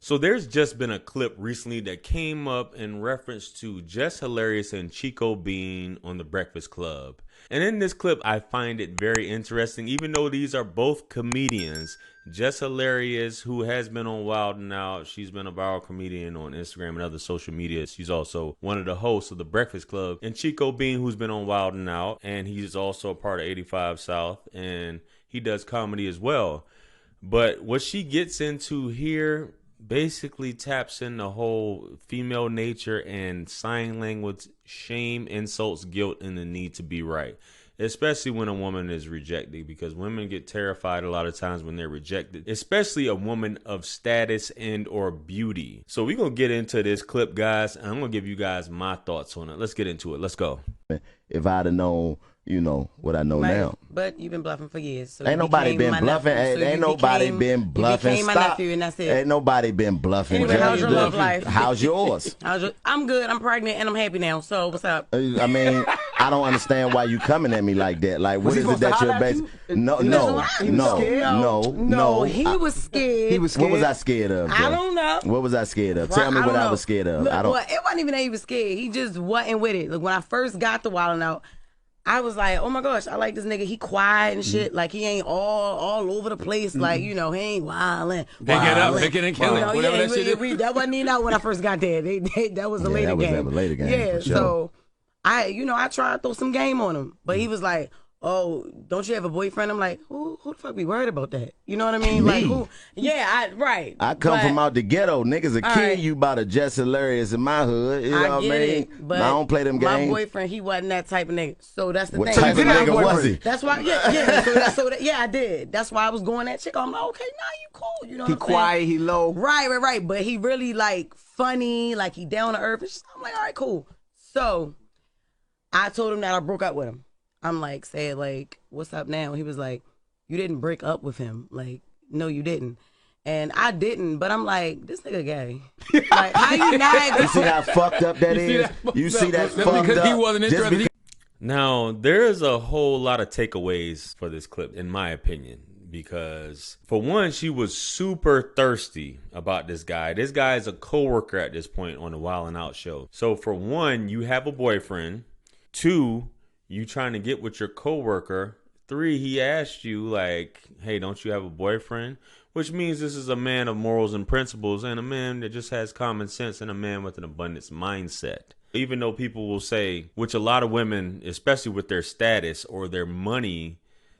So there's just been a clip recently that came up in reference to Jess Hilarious and Chico being on The Breakfast Club. And in this clip, I find it very interesting, even though these are both comedians. Jess Hilarious, who has been on Wild 'N Out, she's been a viral comedian on Instagram and other social media. She's also one of the hosts of The Breakfast Club. And Chico Bean, who's been on Wild 'N Out, and he's also a part of 85 South, and he does comedy as well. But what she gets into here basically taps in the whole female nature and sign language, shame, insults, guilt, and the need to be right. Especially when a woman is rejected, because women get terrified a lot of times when they're rejected, especially a woman of status and or beauty. So we're going to get into this clip, guys, and I'm going to give you guys my thoughts on it. Let's get into it. Let's go. If I'd have known, you know, what I know now. But you've been bluffing for years. So ain't nobody been bluffing. Ain't nobody been bluffing. You became my nephew, and that's it. Ain't nobody been bluffing. Anyway, how's your love life? How's yours? I'm good. I'm pregnant, and I'm happy now. So what's up? I mean, I don't understand why you coming at me like that. Like, what is it that you're based? No. He was scared. He was scared. What was I scared of? I don't know. What was I scared of? Tell me what I was scared of. Well, it wasn't even that he was scared. He just wasn't with it. Like, when I first got to Wild 'N Out, I was like, oh my gosh, I like this nigga. He quiet and shit. Like, he ain't all over the place. Like, you know, he ain't wildin'. Pick it up, pick it and kill it. Whatever that shit is. That wasn't even out when I first got there. That was a later game. That was a later game. Yeah, for sure. so I tried to throw some game on him. But he was like, oh, don't you have a boyfriend? I'm like, who the fuck be worried about that? You know what I mean? Me. Like, who? Yeah, right. I come from out the ghetto. Niggas will kill you about a Jess Hilarious in my hood. You know what I mean? But I don't play them games. My boyfriend, he wasn't that type of nigga. So that's the What thing. type of nigga was he? That's why, I did. That's why I was going at Chico. I'm like, okay, now you cool. You know what I'm saying? He quiet, he low. Right. But he really, like, funny, like, he down to earth. I'm like, all right, cool. So I told him that I broke up with him. I'm like, said, like, what's up now? He was like, you didn't break up with him. Like, no, you didn't. And I didn't, but I'm like, this nigga gay. Like, how you not? You see how fucked up that is? You see that fucked up? Because he wasn't interested. Now, there's a whole lot of takeaways for this clip, in my opinion, because for one, she was super thirsty about this guy. This guy is a coworker at this point on the Wild 'N Out show. So for one, you have a boyfriend. Two, you trying to get with your coworker. Three, he asked you, like, hey, don't you have a boyfriend? Which means this is a man of morals and principles, and a man that just has common sense, and a man with an abundance mindset. Even though people will say, which a lot of women, especially with their status or their money,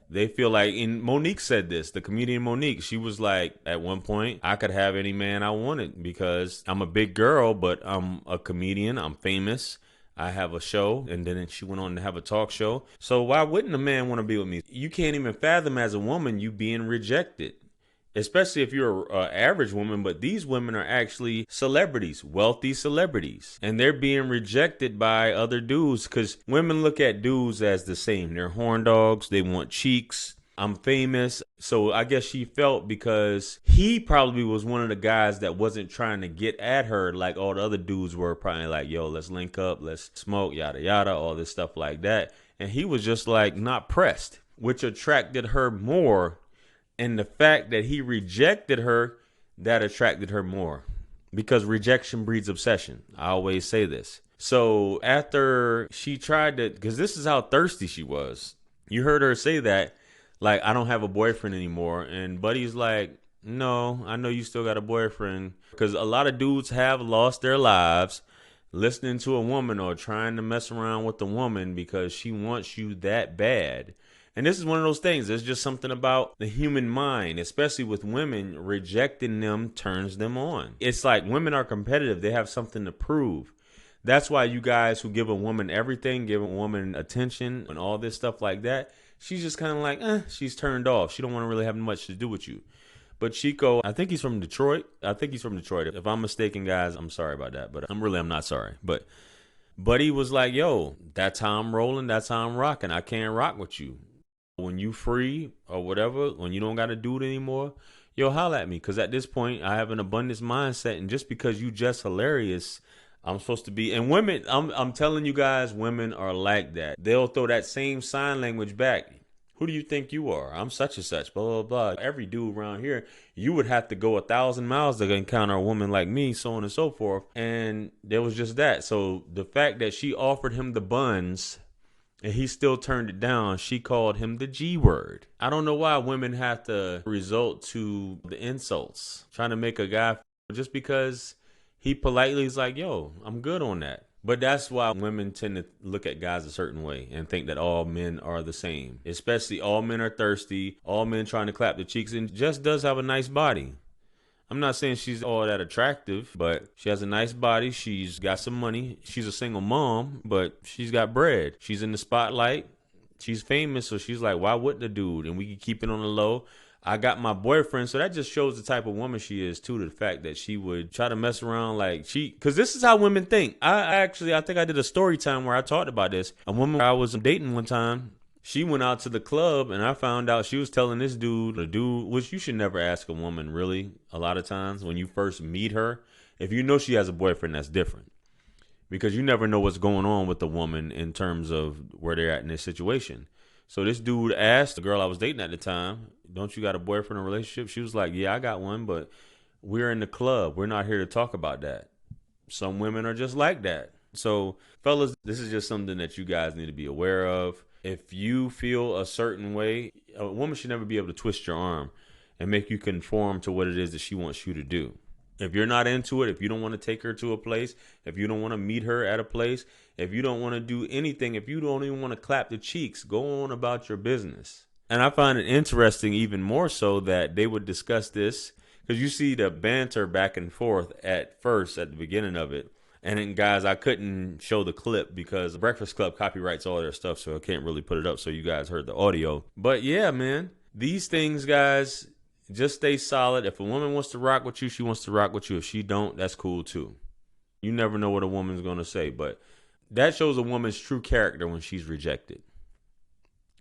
they feel like, and Monique said this, the comedian Monique, she was like, at one point, I could have any man I wanted because I'm a big girl, but I'm a comedian, I'm famous. I have a show, and then she went on to have a talk show. So why wouldn't a man want to be with me? You can't even fathom as a woman you being rejected, especially if you're an average woman. But these women are actually celebrities, wealthy celebrities, and they're being rejected by other dudes because women look at dudes as the same. They're horn dogs. They want cheeks. I'm famous. So I guess she felt because he probably was one of the guys that wasn't trying to get at her like all the other dudes were, probably like, yo, let's link up, let's smoke, yada, yada, all this stuff like that. And he was just like not pressed, which attracted her more. And the fact that he rejected her, that attracted her more, because rejection breeds obsession. I always say this. So after she tried to, because this is how thirsty she was. You heard her say that. Like, I don't have a boyfriend anymore. And Buddy's like, no, I know you still got a boyfriend. Because a lot of dudes have lost their lives listening to a woman or trying to mess around with a woman because she wants you that bad. And this is one of those things. There's just something about the human mind, especially with women. Rejecting them turns them on. It's like women are competitive. They have something to prove. That's why you guys who give a woman everything, give a woman attention and all this stuff like that, she's just kind of like, she's turned off. She don't want to really have much to do with you. But Chico, I think he's from Detroit. If I'm mistaken, guys, I'm sorry about that. But I'm not sorry. But Buddy was like, yo, that's how I'm rolling. That's how I'm rocking. I can't rock with you. When you free or whatever, when you don't got to do it anymore, yo, holla at me. Because at this point, I have an abundance mindset. And just because you just hilarious, I'm supposed to be. And women, I'm telling you guys, women are like that. They'll throw that same sign language back. Who do you think you are? I'm such and such, blah, blah, blah. Every dude around here, you would have to go 1,000 miles to encounter a woman like me, so on and so forth. And there was just that. So the fact that she offered him the buns and he still turned it down, she called him the G word. I don't know why women have to resort to the insults, trying to make a guy just because he politely is like, yo, I'm good on that. But that's why women tend to look at guys a certain way and think that all men are the same. Especially all men are thirsty, all men trying to clap the cheeks, and Jess does have a nice body. I'm not saying she's all that attractive, but she has a nice body. She's got some money. She's a single mom, but she's got bread. She's in the spotlight. She's famous, so she's like, why wouldn't the dude? And we can keep it on the low. I got my boyfriend, so that just shows the type of woman she is too. The fact that she would try to mess around like because this is how women think. I think I did a story time where I talked about this. A woman I was dating one time, she went out to the club and I found out she was telling this dude, which you should never ask a woman really a lot of times when you first meet her. If you know she has a boyfriend, that's different. Because you never know what's going on with the woman in terms of where they're at in this situation. So this dude asked the girl I was dating at the time, don't you got a boyfriend or relationship? She was like, yeah, I got one, but we're in the club. We're not here to talk about that. Some women are just like that. So fellas, this is just something that you guys need to be aware of. If you feel a certain way, a woman should never be able to twist your arm and make you conform to what it is that she wants you to do. If you're not into it, if you don't want to take her to a place, if you don't want to meet her at a place, if you don't want to do anything, if you don't even want to clap the cheeks, go on about your business. And I find it interesting even more so that they would discuss this because you see the banter back and forth at first at the beginning of it. And then, guys, I couldn't show the clip because the Breakfast Club copyrights all their stuff, so I can't really put it up so you guys heard the audio. But yeah, man, these things, guys, just stay solid. If a woman wants to rock with you, she wants to rock with you. If she don't, that's cool too. You never know what a woman's going to say, but that shows a woman's true character when she's rejected.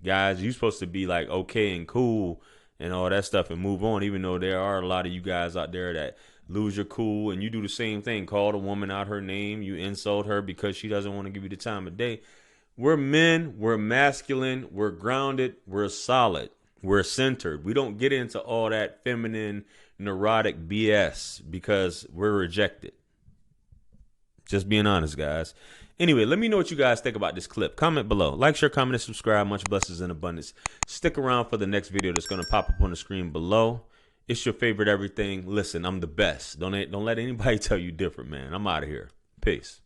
Guys, you're supposed to be like okay and cool and all that stuff and move on, even though there are a lot of you guys out there that lose your cool and you do the same thing. Call the woman out her name. You insult her because she doesn't want to give you the time of day. We're men. We're masculine. We're grounded. We're solid. We're centered. We don't get into all that feminine, neurotic BS because we're rejected. Just being honest, guys. Anyway, let me know what you guys think about this clip. Comment below. Like, share, comment, and subscribe. Much blessings and abundance. Stick around for the next video that's going to pop up on the screen below. It's your favorite everything. Listen, I'm the best. Don't let anybody tell you different, man. I'm out of here. Peace.